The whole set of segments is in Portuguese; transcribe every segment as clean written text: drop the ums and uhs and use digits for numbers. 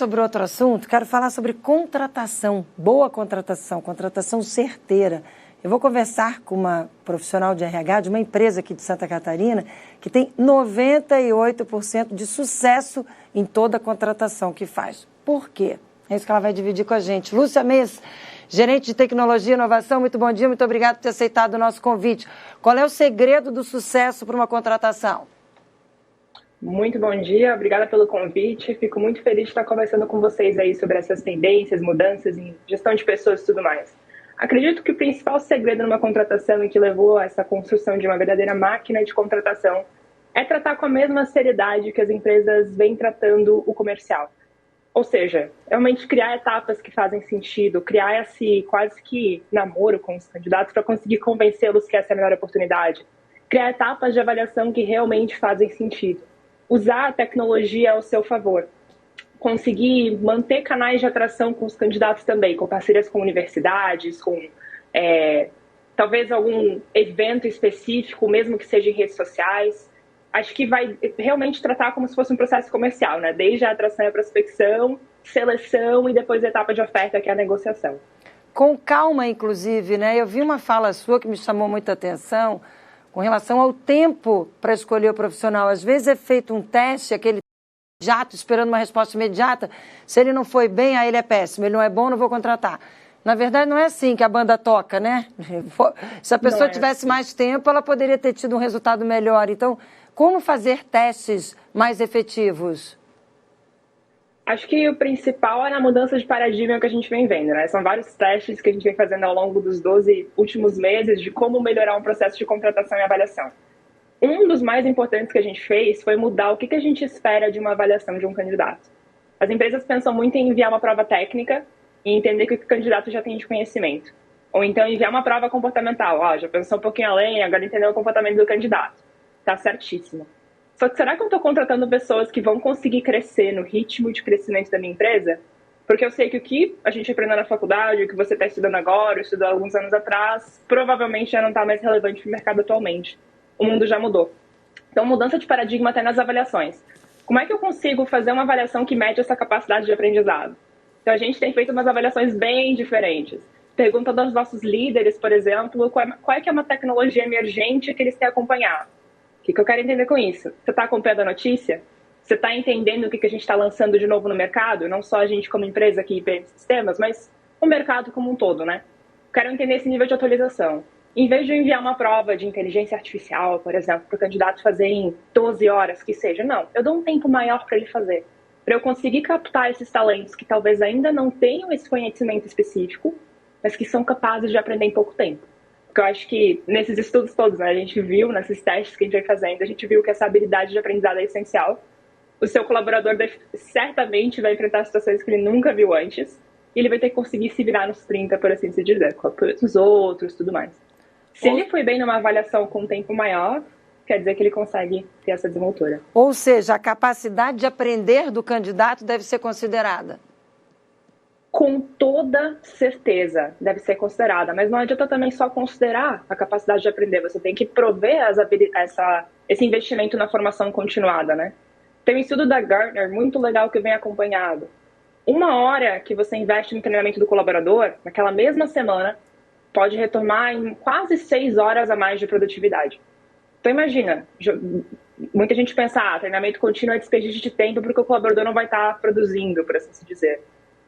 Sobre outro assunto, quero falar sobre contratação, boa contratação, contratação certeira. Eu vou conversar com uma profissional de RH de uma empresa aqui de Santa Catarina que tem 98% de sucesso em toda a contratação que faz. Por quê? É isso que ela vai dividir com a gente. Lúcia Mendes, gerente de tecnologia e inovação, muito bom dia, muito obrigado por ter aceitado o nosso convite. Qual é o segredo do sucesso para uma contratação? Muito bom dia, obrigada pelo convite. Fico muito feliz de estar conversando com vocês aí sobre essas tendências, mudanças em gestão de pessoas e tudo mais. Acredito que o principal segredo numa contratação e que levou a essa construção de uma verdadeira máquina de contratação é tratar com a mesma seriedade que as empresas vêm tratando o comercial. Ou seja, realmente criar etapas que fazem sentido, criar esse quase que namoro com os candidatos para conseguir convencê-los que essa é a melhor oportunidade. Criar etapas de avaliação que realmente fazem sentido. Usar a tecnologia ao seu favor. Conseguir manter canais de atração com os candidatos também, com parcerias com universidades, com talvez algum evento específico, mesmo que seja em redes sociais. Acho que vai realmente tratar como se fosse um processo comercial, né? Desde a atração e a prospecção, seleção e depois a etapa de oferta, que é a negociação. Com calma, inclusive, né? Eu vi uma fala sua que me chamou muita atenção com relação ao tempo para escolher o profissional. Às vezes é feito um teste, aquele imediato, esperando uma resposta imediata. Se ele não foi bem, aí ele é péssimo. Ele não é bom, não vou contratar. Na verdade, não é assim que a banda toca, né? Se a pessoa tivesse mais tempo, ela poderia ter tido um resultado melhor. Então, como fazer testes mais efetivos? Acho que o principal é na mudança de paradigma que a gente vem vendo, né? São vários testes que a gente vem fazendo ao longo dos 12 últimos meses de como melhorar um processo de contratação e avaliação. Um dos mais importantes que a gente fez foi mudar o que a gente espera de uma avaliação de um candidato. As empresas pensam muito em enviar uma prova técnica e entender que o candidato já tem de conhecimento. Ou então enviar uma prova comportamental. Já pensou um pouquinho além, agora entendeu o comportamento do candidato. Tá certíssimo. Só que será que eu estou contratando pessoas que vão conseguir crescer no ritmo de crescimento da minha empresa? Porque eu sei que o que a gente aprendeu na faculdade, o que você está estudando agora, estudou alguns anos atrás, provavelmente já não está mais relevante para o mercado atualmente. O mundo já mudou. Então, mudança de paradigma até nas avaliações. Como é que eu consigo fazer uma avaliação que mede essa capacidade de aprendizado? Então, a gente tem feito umas avaliações bem diferentes. Perguntando aos nossos líderes, por exemplo, qual é que é uma tecnologia emergente que eles têm acompanhado. O que eu quero entender com isso? Você está acompanhando a notícia? Você está entendendo o que a gente está lançando de novo no mercado? Não só a gente como empresa aqui em sistemas, mas o mercado como um todo, né? Quero entender esse nível de atualização. Em vez de eu enviar uma prova de inteligência artificial, por exemplo, para o candidato fazer em 12 horas, que seja, não. Eu dou um tempo maior para ele fazer. Para eu conseguir captar esses talentos que talvez ainda não tenham esse conhecimento específico, mas que são capazes de aprender em pouco tempo. Porque eu acho que nesses estudos todos, né, a gente viu, nesses testes que a gente vai fazendo, a gente viu que essa habilidade de aprendizado é essencial. O seu colaborador certamente vai enfrentar situações que ele nunca viu antes, e ele vai ter que conseguir se virar nos 30, por assim se dizer, com os outros e tudo mais. Se ele foi bem numa avaliação com um tempo maior, quer dizer que ele consegue ter essa desenvoltura. Ou seja, a capacidade de aprender do candidato deve ser considerada. Com toda certeza deve ser considerada, mas não adianta também só considerar a capacidade de aprender, você tem que prover esse investimento na formação continuada, né? Tem um estudo da Gartner muito legal que vem acompanhado. 1 hora que você investe no treinamento do colaborador, naquela mesma semana, pode retomar em quase 6 horas a mais de produtividade. Então imagina, muita gente pensa, treinamento contínuo é desperdício de tempo porque o colaborador não vai estar produzindo, por assim se dizer.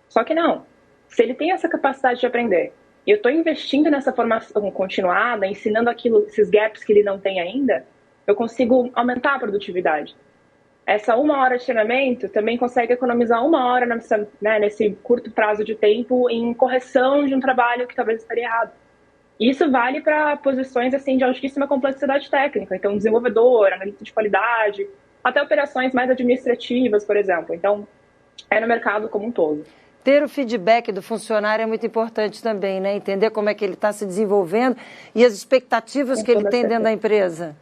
Só que não. Se ele tem essa capacidade de aprender, e eu estou investindo nessa formação continuada, ensinando esses gaps que ele não tem ainda, eu consigo aumentar a produtividade. Essa 1 hora de treinamento também consegue economizar 1 hora nesse curto prazo de tempo em correção de um trabalho que talvez estaria errado. E isso vale para posições assim, de altíssima complexidade técnica. Então, desenvolvedor, analista de qualidade, até operações mais administrativas, por exemplo. Então, é no mercado como um todo. Ter o feedback do funcionário é muito importante também, né? Entender como é que ele está se desenvolvendo e as expectativas que ele tem dentro da empresa.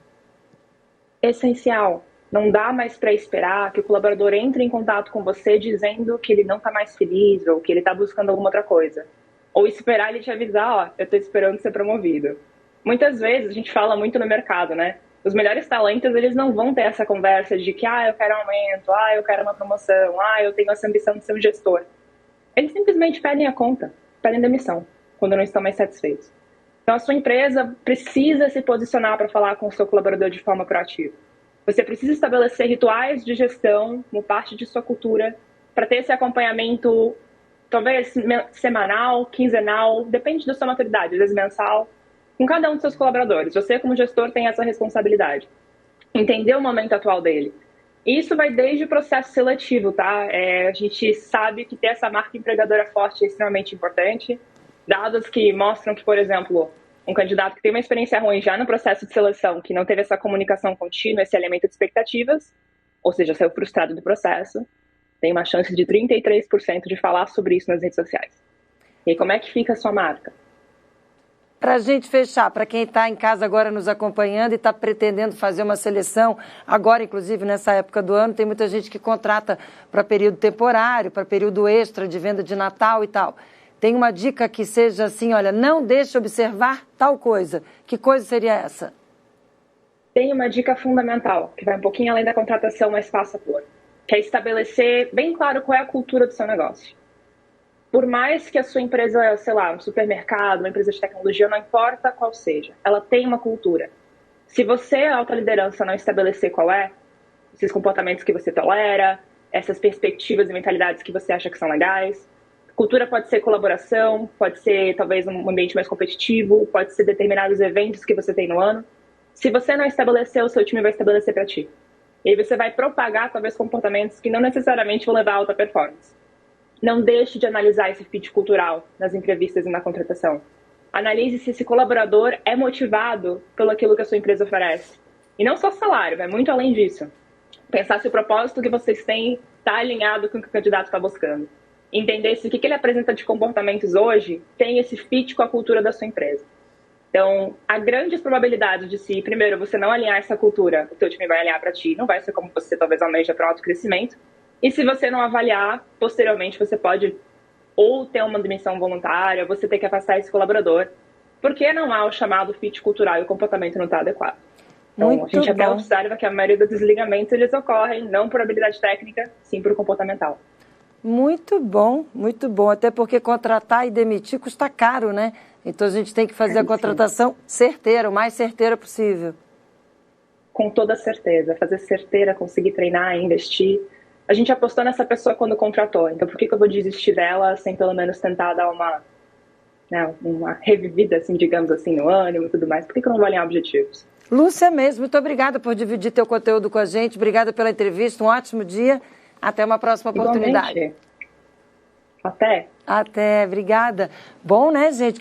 Essencial. Não dá mais para esperar que o colaborador entre em contato com você dizendo que ele não está mais feliz ou que ele está buscando alguma outra coisa. Ou esperar ele te avisar, eu estou esperando ser promovido. Muitas vezes a gente fala muito no mercado, né? Os melhores talentos, eles não vão ter essa conversa de que, eu quero um aumento, eu quero uma promoção, eu tenho essa ambição de ser um gestor. Eles simplesmente pedem a conta, pedem demissão, quando não estão mais satisfeitos. Então, a sua empresa precisa se posicionar para falar com o seu colaborador de forma proativa. Você precisa estabelecer rituais de gestão como parte de sua cultura para ter esse acompanhamento, talvez semanal, quinzenal, depende da sua maturidade, às vezes mensal, com cada um dos seus colaboradores. Você, como gestor, tem essa responsabilidade. Entender o momento atual dele. Isso vai desde o processo seletivo, tá? A gente sabe que ter essa marca empregadora forte é extremamente importante. Dados que mostram que, por exemplo, um candidato que tem uma experiência ruim já no processo de seleção, que não teve essa comunicação contínua, esse alinhamento de expectativas, ou seja, saiu frustrado do processo, tem uma chance de 33% de falar sobre isso nas redes sociais. E aí, como é que fica a sua marca? Para a gente fechar, para quem está em casa agora nos acompanhando e está pretendendo fazer uma seleção, agora inclusive nessa época do ano, tem muita gente que contrata para período temporário, para período extra de venda de Natal e tal. Tem uma dica que seja assim, olha, não deixe observar tal coisa. Que coisa seria essa? Tem uma dica fundamental, que vai um pouquinho além da contratação, mas passa por, que é estabelecer bem claro qual é a cultura do seu negócio. Por mais que a sua empresa, sei lá, um supermercado, uma empresa de tecnologia, não importa qual seja, ela tem uma cultura. Se você, a alta liderança, não estabelecer qual é, esses comportamentos que você tolera, essas perspectivas e mentalidades que você acha que são legais, cultura pode ser colaboração, pode ser talvez um ambiente mais competitivo, pode ser determinados eventos que você tem no ano. Se você não estabelecer, o seu time vai estabelecer para ti. E aí você vai propagar talvez comportamentos que não necessariamente vão levar a alta performance. Não deixe de analisar esse fit cultural nas entrevistas e na contratação. Analise se esse colaborador é motivado pelo aquilo que a sua empresa oferece. E não só salário, vai muito além disso. Pensar se o propósito que vocês têm está alinhado com o que o candidato está buscando. Entender se o que ele apresenta de comportamentos hoje tem esse fit com a cultura da sua empresa. Então, há grandes probabilidades de se, primeiro, você não alinhar essa cultura, o teu time vai alinhar para ti, não vai ser como você talvez almeja para o autocrescimento. E se você não avaliar, posteriormente você pode ou ter uma demissão voluntária, você ter que afastar esse colaborador, porque não há o chamado fit cultural e o comportamento não está adequado. Então, a gente até observa que a maioria dos desligamentos eles ocorrem não por habilidade técnica, sim por comportamental. Muito bom, até porque contratar e demitir custa caro, né? Então a gente tem que fazer a contratação certeira, o mais certeira possível. Com toda certeza, fazer certeira, conseguir treinar, investir. A gente apostou nessa pessoa quando contratou, então por que eu vou desistir dela sem pelo menos tentar dar uma revivida, assim, digamos assim, no ânimo e tudo mais? Por que eu não vou alinhar objetivos? Lúcia mesmo, muito obrigada por dividir teu conteúdo com a gente, obrigada pela entrevista, um ótimo dia, até uma próxima oportunidade. Igualmente. Até, obrigada. Bom, né, gente?